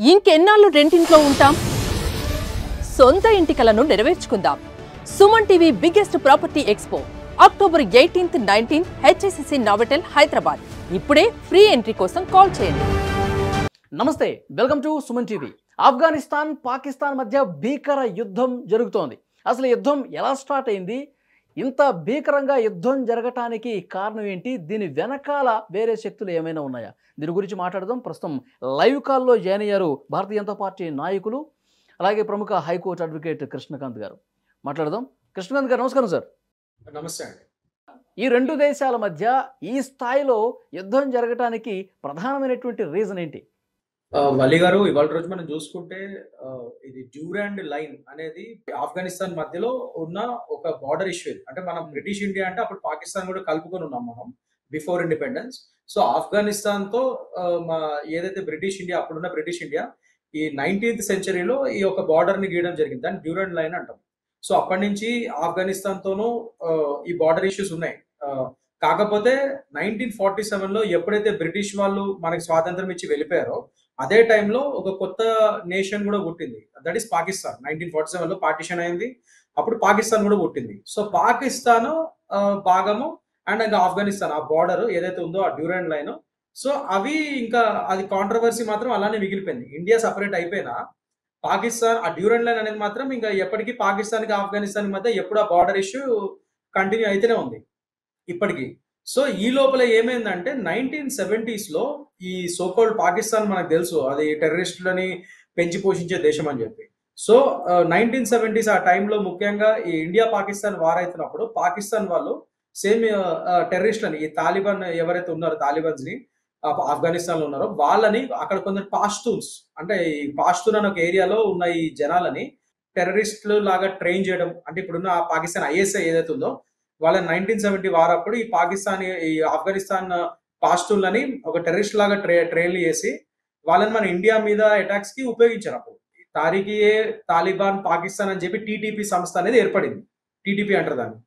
ఇంకెన్నాళ్ళు రెంటింట్లో ఉంటాం? సొంత ఇంటి కలను నెరవేర్చుకుందాం. Suman TV biggest property expo October 18th, 19th HSCC Novotel Hyderabad. ఇప్పుడే ఫ్రీ ఎంట్రీ కోసం కాల్ చేయండి. Namaste, welcome to Suman TV. Afghanistan Pakistan మధ్య భీకర యుద్ధం జరుగుతోంది. అసలు యుద్ధం ఎలా స్టార్ట్ అయింది? ఇంత భీకరంగా యుద్ధం జరగటానికి కారణం ఏంటి? దీని వెనకాల వేరే శక్తులు ఏమైనా ఉన్నాయా? దీని గురించి మాట్లాడదాం. ప్రస్తుతం లైవ్ కాల్లో జాయిన్ అయ్యారు భారతీయ జనతా పార్టీ నాయకులు, అలాగే ప్రముఖ హైకోర్టు అడ్వకేట్ కృష్ణకాంత్ గారు. మాట్లాడదాం. కృష్ణకాంత్ గారు నమస్కారం సార్. నమస్తే అండి. ఈ రెండు దేశాల మధ్య ఈ స్థాయిలో యుద్ధం జరగటానికి ప్రధానమైనటువంటి రీజన్ ఏంటి? వల్లి గారు, ఇవాళ రోజు మనం చూసుకుంటే ఇది డ్యూరాండ్ లైన్ అనేది ఆఫ్ఘనిస్తాన్ మధ్యలో ఉన్న ఒక బార్డర్ ఇష్యూ. అంటే మనం బ్రిటిష్ ఇండియా అంటే అప్పుడు పాకిస్తాన్ కూడా కలుపుకొని ఉన్నాం మనం బిఫోర్ ఇండిపెండెన్స్. సో ఆఫ్ఘనిస్తాన్ తో ఏదైతే బ్రిటిష్ ఇండియా, అప్పుడున్న బ్రిటిష్ ఇండియా ఈ 19th సెంచరీలో ఈ యొక్క బార్డర్ ని గీయడం జరిగింది. దాన్ని డ్యూరాండ్ లైన్ అంటాం. సో అప్పటి నుంచి ఆఫ్ఘనిస్తాన్ తోనూ ఈ బార్డర్ ఇష్యూస్ ఉన్నాయి. కాకపోతే 1947 లో ఎప్పుడైతే బ్రిటిష్ వాళ్ళు మనకి స్వాతంత్రం ఇచ్చి వెళ్ళిపోయారో అదే టైంలో ఒక కొత్త నేషన్ కూడా పుట్టింది. That is Pakistan. 1947 లో పార్టిషన్ అయింది. అప్పుడు పాకిస్తాన్ కూడా పుట్టింది. సో పాకిస్తాన్ భాగము అండ్ ఇంకా ఆఫ్ఘనిస్తాన్ ఆ బార్డర్ ఏదైతే ఉందో ఆ డ్యూరాండ్ లైన్, సో అవి ఇంకా అది కాంట్రవర్సీ మాత్రం అలానే మిగిలిపోయింది. ఇండియా సపరేట్ అయిపోయినా పాకిస్తాన్ ఆ డ్యూరాండ్ లైన్ అనేది మాత్రం ఇంకా ఎప్పటికీ పాకిస్తాన్ కి ఆఫ్ఘనిస్తాన్ మధ్య ఎప్పుడు ఆ బార్డర్ ఇష్యూ కంటిన్యూ అయితేనే ఉంది ఇప్పటికీ. సో ఈ లోపల ఏమైందంటే 1970s లో ఈ సోకాల్డ్ పాకిస్తాన్ మనకు తెలుసు అది టెర్రరిస్టులని పెంచి పోషించే దేశం అని చెప్పి. సో 1970s ఆ టైంలో ముఖ్యంగా ఈ ఇండియా పాకిస్తాన్ వార్ అవుతున్నప్పుడు పాకిస్తాన్ వాళ్ళు సేమ్ టెర్రరిస్టులని, ఈ తాలిబాన్ ఎవరైతే ఉన్నారో తాలిబాన్స్ ని ఆఫ్ఘనిస్తాన్ లో ఉన్నారో వాళ్ళని అక్కడ కొందరు పాష్తూన్స్, అంటే ఈ పాష్తూన్ అనే ఒక ఏరియాలో ఉన్న ఈ జనాలని టెర్రరిస్టులు లాగా ట్రైన్ చేయడం. అంటే ఇప్పుడున్న పాకిస్తాన్ ఐఎస్ఐ ఏదైతే ఉందో వాళ్ళని 1970 వార్ అప్పుడు ఈ పాకిస్తాన్ ఈ ఆఫ్ఘనిస్తాన్ పాష్తూన్లని ఒక టెర్రరిస్ట్ లాగా ట్రైన్ చేసి వాళ్ళని మన ఇండియా మీద అటాక్స్ కి ఉపయోగించారు. అప్పుడు తారీఖీ తాలిబాన్ పాకిస్తాన్ అని చెప్పి టీటీపీ సంస్థ అనేది ఏర్పడింది. టీటీపీ అంటారు దాన్ని.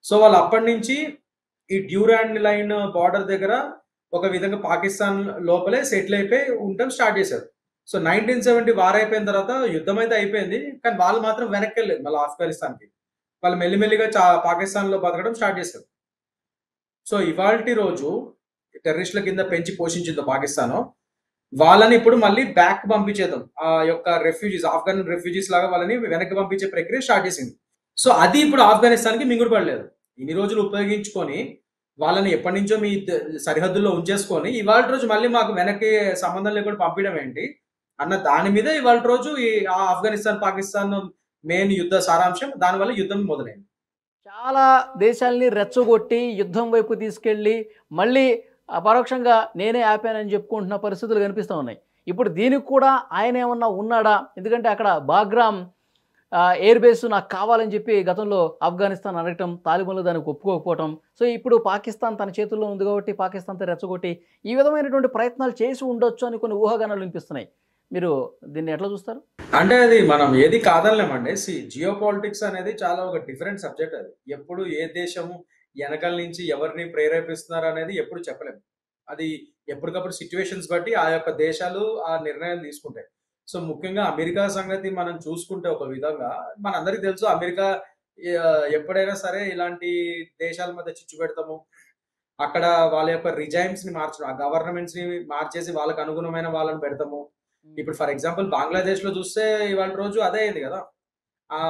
సో వాళ్ళు అప్పటి నుంచి ఈ డ్యూరాండ్ లైన్ బార్డర్ దగ్గర ఒక విధంగా పాకిస్తాన్ లోపలే సెటిల్ అయిపోయి ఉండటం స్టార్ట్ చేశారు. సో 1970 వార్ అయిపోయిన తర్వాత యుద్ధం అయితే అయిపోయింది, కానీ వాళ్ళు మాత్రం వెనక్కి వెళ్ళలేదు మళ్ళీ ఆఫ్ఘనిస్తాన్కి. వాళ్ళు మెల్లిమెల్లిగా పాకిస్తాన్ లో బతకడం స్టార్ట్ చేశారు. సో ఇవాల్టి రోజు టెర్రరిస్టుల కింద పెంచి పోషించింది పాకిస్తాన్, వాళ్ళని ఇప్పుడు మళ్ళీ బ్యాక్ పంపించేద్దాం, ఆ యొక్క రెఫ్యూజీస్ ఆఫ్ఘన్ రెఫ్యూజీస్ లాగా వాళ్ళని వెనక్కి పంపించే ప్రక్రియ స్టార్ట్ చేసింది. సో అది ఇప్పుడు ఆఫ్ఘనిస్తాన్ కి మింగుడు పడలేదు. ఇన్ని రోజులు ఉపయోగించుకొని వాళ్ళని ఎప్పటి నుంచో మీ సరిహద్దుల్లో ఉంచేసుకొని ఇవాళ రోజు మళ్ళీ మాకు వెనక్కి సంబంధం లేకుండా పంపించడం ఏంటి అన్న దాని మీద ఇవాళ రోజు ఈ ఆఫ్ఘనిస్తాన్ పాకిస్తాన్ మెయిన్ యుద్ధ సారాంశం. దానివల్ల యుద్ధం మొదలైంది. చాలా దేశాలని రెచ్చగొట్టి యుద్ధం వైపు తీసుకెళ్ళి మళ్ళీ పరోక్షంగా నేనే ఆపానని చెప్పుకుంటున్న పరిస్థితులు కనిపిస్తూ ఉన్నాయి. ఇప్పుడు దీనికి కూడా ఆయన ఏమన్నా ఉన్నాడా? ఎందుకంటే అక్కడ బాగ్రామ్ ఎయిర్ బేస్ నాకు కావాలని చెప్పి గతంలో ఆఫ్ఘనిస్తాన్ అడగటం, తాలిబాన్లు దానికి ఒప్పుకోకపోవటం. సో ఇప్పుడు పాకిస్తాన్ తన చేతుల్లో ఉంది కాబట్టి పాకిస్తాన్తో రెచ్చగొట్టి ఈ విధమైనటువంటి ప్రయత్నాలు చేసి ఉండొచ్చు అని కొన్ని ఊహాగానాలు వినిపిస్తున్నాయి. మీరు దీన్ని ఎట్లా చూస్తారు? అంటే అది మనం ఏది కాదనలేమండి. జియో పాలిటిక్స్ అనేది చాలా ఒక డిఫరెంట్ సబ్జెక్ట్. అది ఎప్పుడు ఏ దేశము వెనకాల నుంచి ఎవరిని ప్రేరేపిస్తున్నారు అనేది ఎప్పుడు చెప్పలేము. అది ఎప్పటికప్పుడు సిచ్యువేషన్స్ బట్టి ఆ యొక్క దేశాలు ఆ నిర్ణయాలు తీసుకుంటాయి. సో ముఖ్యంగా అమెరికా సంగతి మనం చూసుకుంటే ఒక విధంగా మనందరికీ తెలుసు, అమెరికా ఎప్పుడైనా సరే ఇలాంటి దేశాల మధ్య చిచ్చు పెడతాము, అక్కడ వాళ్ళ యొక్క రిజైమ్స్ ని మార్చడం, ఆ గవర్నమెంట్స్ ని మార్చేసి వాళ్ళకి అనుగుణమైన వాళ్ళని పెడతాము. ఇప్పుడు ఫర్ ఎగ్జాంపుల్ బంగ్లాదేశ్ లో చూస్తే ఇవాళ రోజు అదే అయింది కదా. ఆ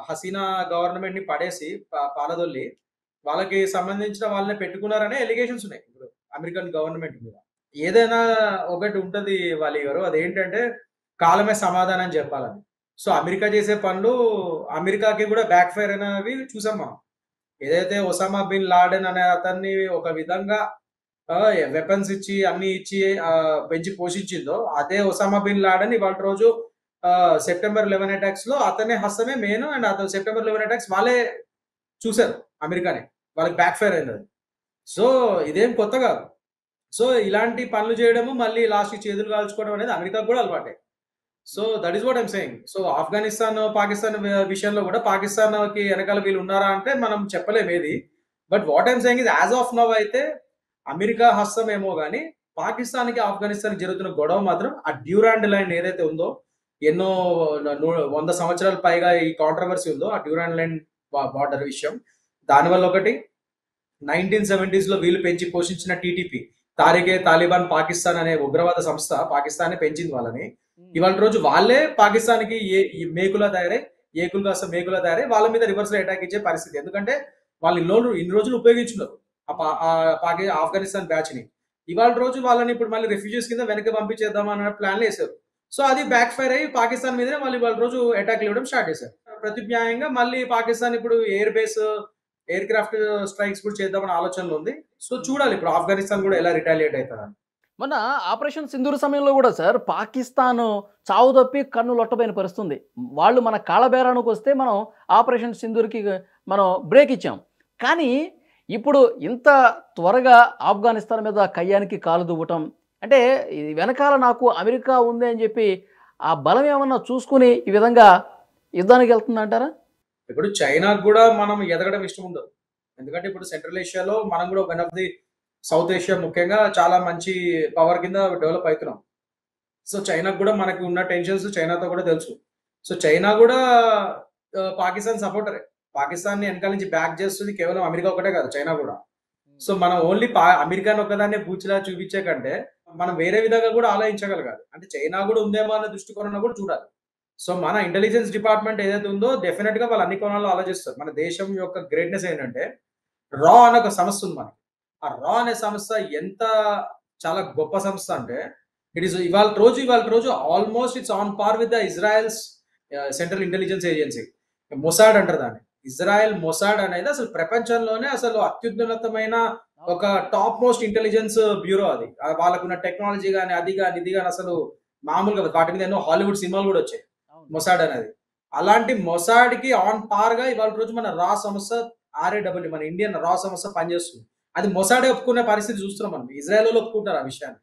హసీనా గవర్నమెంట్ ని పడేసి పాలదొల్లి వాళ్ళకి సంబంధించిన వాళ్ళని పెట్టుకున్నారనే ఎలిగేషన్స్ ఉన్నాయి ఇప్పుడు అమెరికన్ గవర్నమెంట్ మీద. ఏదైనా ఒకటి ఉంటది వాళ్ళ గారు, అదేంటంటే కాలమే సమాధానం చెప్పాలని. సో అమెరికా చేసే పనులు అమెరికాకి కూడా బ్యాక్ ఫైర్ అనేవి చూసాం మనం. ఏదైతే ఒసామా బిన్ లాడెన్ అనే అతన్ని ఒక విధంగా వెపన్స్ ఇచ్చి అన్ని ఇచ్చి పెంచి పోషించిందో అదే ఒసామా బిన్ లాడెన్ ఇవాళ రోజు సెప్టెంబర్ 11 అటాక్స్ లో అతనే హస్తమే మెయిన్. అండ్ అతను సెప్టెంబర్ 11 అటాక్స్ వాళ్ళే చూశారు అమెరికాని, వాళ్ళకి బ్యాక్ ఫైర్ అయినది. సో ఇదేం కొత్త కాదు. సో ఇలాంటి పనులు చేయడము మళ్ళీ లాస్ట్ చేతులు కాల్చుకోవడం అనేది అమెరికాకు కూడా అలవాటే. So that is what I'm saying. So Afghanistan Pakistan విషయంలో కూడా పాకిస్తాన్ కి వెనకాల వీళ్ళు ఉన్నారా అంటే మనం చెప్పలేము ఏది. But what I'm saying is as of now అయితే అమెరికా హస్తం ఏమో కానీ పాకిస్తాన్కి ఆఫ్ఘనిస్తాన్కి జరుగుతున్న గొడవ మాత్రం ఆ డ్యూరాండ్ లైన్ ఏదైతే ఉందో, ఎన్నో 100 సంవత్సరాల పైగా ఈ కాంట్రవర్సీ ఉందో ఆ డ్యూరాండ్ లైన్ బార్డర్ విషయం. దానివల్ల ఒకటి 1970s లో వీళ్ళు పెంచి పోషించిన టీటీపీ, తారికే తాలిబాన్ పాకిస్తాన్ అనే ఉగ్రవాద సంస్థ పాకిస్తాన్ పెంచింది వాళ్ళని. ఇవాళ రోజు వాళ్ళే పాకిస్తాన్కి మేకులా తయారై, ఏకులు కాస్త మేకులా తయారై వాళ్ళ మీద రివర్స్ లో అటాక్ ఇచ్చే పరిస్థితి. ఎందుకంటే వాళ్ళు ఇన్ని రోజులు ఉపయోగించున్నారు ఆఫ్ఘనిస్తాన్ బ్యాచ్ ని. ఇవాళ రోజు వాళ్ళని ఇప్పుడు మళ్ళీ రిఫ్యూజీస్ కింద వెనక్కి పంపించేద్దాం అన్న ప్లాన్లు వేశారు. సో అది బ్యాక్ ఫైర్ అయ్యి పాకిస్తాన్ మీదనే వాళ్ళు ఇవాళ రోజు అటాక్లు ఇవ్వడం స్టార్ట్ చేశారు. ప్రత్యామ్నాయంగా మళ్ళీ పాకిస్తాన్ ఇప్పుడు ఎయిర్ క్రాఫ్ట్ స్ట్రైక్స్ కూడా చేద్దామని ఆలోచనలో ఉంది. సో చూడాలి ఇప్పుడు ఆఫ్ఘనిస్తాన్ కూడా ఎలా రిటాలియేట్ అవుతుందని. మొన్న ఆపరేషన్ సింధూర్ సమయంలో కూడా సార్ పాకిస్తాన్ చావు తప్పి కన్ను లొట్టబోయిన పరిస్థితుంది. వాళ్ళు మన కాళ్ళబేరానికి వస్తే మనం ఆపరేషన్ సింధూర్కి మనం బ్రేక్ ఇచ్చాం. కానీ ఇప్పుడు ఇంత త్వరగా ఆఫ్ఘనిస్తాన్ మీద కయ్యానికి కాలు దువ్వటం అంటే ఇది వెనకాల నాకు అమెరికా ఉంది అని చెప్పి ఆ బలం ఏమన్నా చూసుకుని ఈ విధంగా యుద్ధానికి వెళ్తుందంటారా? ఇప్పుడు చైనాకు కూడా మనం ఎదగడం ఇష్టం ఉండదు. ఎందుకంటే ఇప్పుడు సెంట్రల్ ఏషియాలో మనం కూడా one of the south Asia ముఖ్యంగా చాలా మంచి పవర్ కింద డెవలప్ అవుతున్నాం. సో చైనాకు కూడా మనకి ఉన్న టెన్షన్స్ చైనాతో కూడా తెలుసు. సో చైనా కూడా పాకిస్తాన్ సపోర్టరే. పాకిస్తాన్ ని వెనకాల నుంచి బ్యాక్ చేస్తుంది కేవలం అమెరికా ఒకటే కాదు, చైనా కూడా. సో మనం ఓన్లీ అమెరికాని ఒకదాన్ని బూచిలా చూపించే కంటే మనం వేరే విధంగా కూడా ఆలోచించగలగాలి. అంటే చైనా కూడా ఉందేమో అన్న దృష్టికోణం కూడా చూడాలి. సో మన ఇంటెలిజెన్స్ డిపార్ట్మెంట్ ఏదైతే ఉందో డెఫినెట్ గా వాళ్ళు అన్ని కోణాల్లో ఆలోచిస్తారు. మన దేశం యొక్క గ్రేట్నెస్ ఏంటంటే రా అనే ఒక సంస్థ ఉంది మనకి. ఆ రా అనే సంస్థ ఎంత చాలా గొప్ప సంస్థ అంటే ఇవాళ రోజు almost it's on par with the Israel's central intelligence agency, Mossad అంటారు దాన్ని. ఇజ్రాయెల్ మొసాడ్ అనేది అసలు ప్రపంచంలోనే అసలు అత్యున్నతమైన ఒక టాప్ మోస్ట్ ఇంటెలిజెన్స్ బ్యూరో. అది వాళ్ళకున్న టెక్నాలజీ కానీ అది కానీ ఇది కానీ అసలు మామూలుగా వాటి మీద ఎన్నో హాలీవుడ్ సినిమాలు కూడా వచ్చాయి మొసాడ్ అనేది. అలాంటి మొసాడ్ కి ఆన్ పార్ గా ఇవాళ రోజు మన రా సంస్థ RAW మన ఇండియన్ రా సంస్థ పనిచేస్తుంది. అది మొసాడే ఒప్పుకునే పరిస్థితి చూస్తున్నాం మనం. ఇజ్రాయెల్ లో ఒప్పుకుంటారు ఆ విషయాన్ని.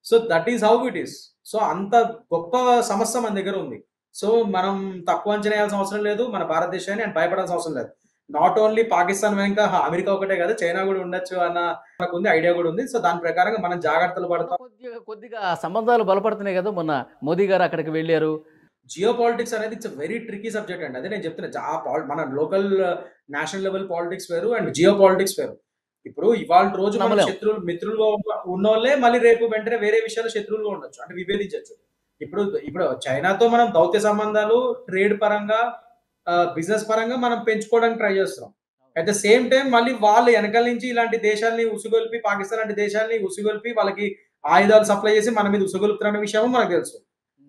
So that is how it is. So అంత గొప్ప సమస్య మన దగ్గర ఉంది. సో మనం తక్కువ అంచనా వేయాల్సిన అవసరం లేదు మన భారతదేశాన్ని, అండ్ భయపడాల్సిన అవసరం లేదు. నాట్ ఓన్లీ పాకిస్తాన్ వెనక అమెరికా ఒకటే కాదు, చైనా కూడా ఉండొచ్చు అన్న మనకు ఉంది, ఐడియా కూడా ఉంది. సో దాని ప్రకారంగా మనం జాగ్రత్తలు పడతాం. కొద్దిగా సంబంధాలు బలపడుతున్నాయి కదా. మొన్న మోదీ గారు అక్కడికి వెళ్ళారు. జియో పాలిటిక్స్ అనేది ఇట్స్ వెరీ ట్రికీ సబ్జెక్ట్ అండి. అదే నేను చెప్తున్నా, మన లోకల్ నేషనల్ లెవెల్ పాలిటిక్స్ వేరు అండ్ జియో పాలిటిక్స్ వేరు. ఇప్పుడు ఇవాళ రోజు మన శత్రువులు మిత్రులుగా ఉన్నోళ్ళే మళ్ళీ రేపు వెంటనే వేరే విషయాలు శత్రువులుగా ఉండొచ్చు, అంటే విభేదించవచ్చు. ఇప్పుడు చైనాతో మనం దౌత్య సంబంధాలు ట్రేడ్ పరంగా బిజినెస్ పరంగా మనం పెంచుకోవడానికి ట్రై చేస్తున్నాం. అట్ ద సేమ్ టైం మళ్ళీ వాళ్ళు వెనకాల నుంచి ఇలాంటి దేశాలని ఉసుగొల్పి, పాకిస్తాన్ లాంటి దేశాలని ఉసుగొల్పి వాళ్ళకి ఆయుధాలు సప్లై చేసి మన మీద ఉసుగొలుపుతున్న విషయం మనకు తెలుసు.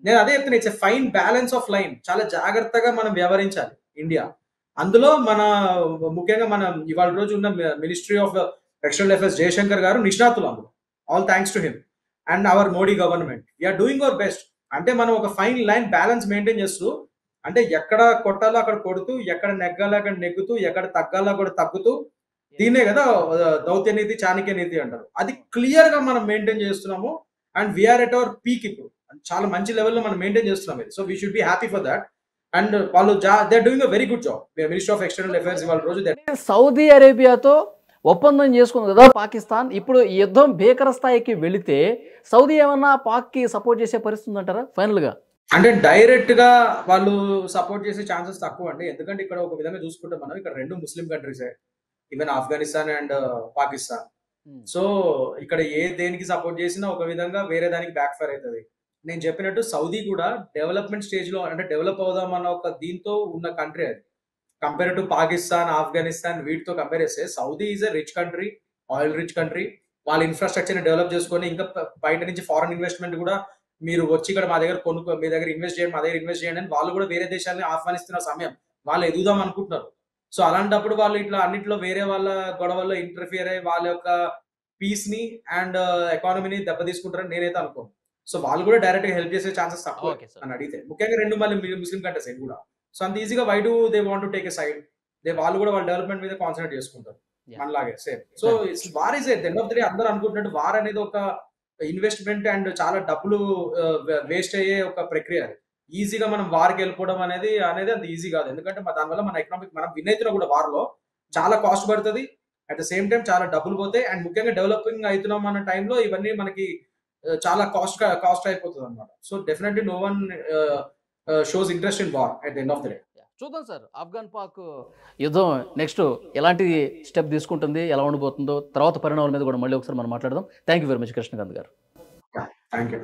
నేను అదే చెప్తున్నా, it's a fine balance of line. చాలా జాగ్రత్తగా మనం వ్యవహరించాలి ఇండియా. అందులో మన ముఖ్యంగా మన ఇవాళ రోజు ఉన్న ministry of external affairs Jaishankar గారు నిష్ణాతులు అందులో. All thanks to him and our Modi government. We're doing our best. అంటే మనం ఒక ఫైన్ లైన్ బ్యాలెన్స్ మెయింటైన్ చేస్తూ, అంటే ఎక్కడ కొట్టాలో అక్కడ కొడుతూ, ఎక్కడ నెగ్గాలో అక్కడ నెగ్గుతూ, ఎక్కడ తగ్గాలో అక్కడ తగ్గుతూ, దీన్నే కదా దౌత్య నీతి చాణక్య నీతి అంటారు. అది క్లియర్ గా మనం మెయింటైన్ చేస్తున్నాము and we're at our peak. ఇప్పుడు చాలా మంచి లెవెల్లో మనం మెయింటైన్ చేస్తున్నాం ఇది. So we should be happy for that. And వాళ్ళు they are doing a very good job. Ministry of external affairs ఇవాళ రోజు సౌదీ అరేబియాతో ఒప్పందం చేసుకుంది కదా పాకిస్తాన్. ఇప్పుడు ఈ యుద్ధం భీకర స్థాయికి వెళితే సౌదీ ఏమన్నా పాక్ కి సపోర్ట్ చేసే పరిస్థితి అంటారా ఫైనల్ గా? అంటే డైరెక్ట్ గా వాళ్ళు సపోర్ట్ చేసే ఛాన్సెస్ తక్కువ అండి. ఎందుకంటే ఇక్కడ ఒక విధంగా చూసుకుంటే మనం ఇక్కడ రెండు ముస్లిం కంట్రీసే, even Afghanistan and Pakistan. So ఇక్కడ దేనికి సపోర్ట్ చేసినా ఒక విధంగా వేరే దానికి బ్యాక్ ఫైర్ అవుతుంది. నేను చెప్పినట్టు సౌదీ కూడా డెవలప్మెంట్ స్టేజ్ లో, అంటే డెవలప్ అవుదాం అన్న ఒక దీంతో ఉన్న కంట్రీ అది. కంపేర్ టు పాకిస్తాన్, ఆఫ్ఘనిస్తాన్ వీటితో కంపేర్ చేస్తే Saudi is a rich country, oil rich country. వాళ్ళ ఇన్ఫ్రాస్ట్రక్చర్ ని డెవలప్ చేసుకొని ఇంకా బయట నుంచి ఫారెన్ ఇన్వెస్ట్మెంట్ కూడా మీరు వచ్చి ఇక్కడ మా దగ్గర మీ దగ్గర ఇన్వెస్ట్ చేయండి, మా దగ్గర ఇన్వెస్ట్ చేయండి అని వాళ్ళు కూడా వేరే దేశాలని ఆహ్వానిస్తున్న సమయం వాళ్ళు ఎదుగుదాం అనుకుంటున్నారు. సో అలాంటప్పుడు వాళ్ళు ఇట్లా అన్నింటిలో వేరే వాళ్ళ గొడవల్లో ఇంటర్ఫియర్ అయ్యి వాళ్ళ యొక్క పీస్ ని అండ్ ఎకానమీని దెబ్బతీసుకుంటారని నేనైతే అనుకోను. సో వాళ్ళు కూడా డైరెక్ట్ గా హెల్ప్ చేసే ఛాన్సెస్ తక్కువ అని అడిగితే, ముఖ్యంగా రెండు మళ్ళీ ముస్లిం కంట్రీస్ సైడ్ కూడా. సో అంత ఈజీగా why do they want to take a side? వాళ్ళు కూడా వాళ్ళ డెవలప్మెంట్ మీద కాన్సన్ట్రేట్ చేసుకుంటారు మనలాగే same. So war is at the end of the day అందరూ అనుకుంటున్నట్టు వార్ అనేది ఒక ఇన్వెస్ట్మెంట్ అండ్ చాలా డబ్బులు వేస్ట్ అయ్యే ఒక ప్రక్రియ. అది ఈజీగా మనం వార్కి వెళ్ళిపోవడం అనేది అంత ఈజీ కాదు. ఎందుకంటే దానివల్ల మన ఎకనామిక్ మనం విన్ అవుతున్నా కూడా వార్ లో చాలా కాస్ట్ పడుతుంది అట్ ద సేమ్ టైం చాలా డబ్బులు పోతాయి, అండ్ ముఖ్యంగా డెవలపింగ్ అవుతున్నాం అన్న టైంలో ఇవన్నీ మనకి చాలా కాస్ట్ అయిపోతుంది అనమాట. So definitely no one shows interest in war at the end of the day. చూద్దాం సార్, ఆఫ్ఘన్ పాక్ యుద్ధం నెక్స్ట్ ఎలాంటి స్టెప్ తీసుకుంటుంది, ఎలా ఉండబోతుందో, తర్వాత పరిణామాల మీద కూడా మళ్ళీ ఒకసారి మనం మాట్లాడదాం. Thank you very much Krishnakant garu. Thank you.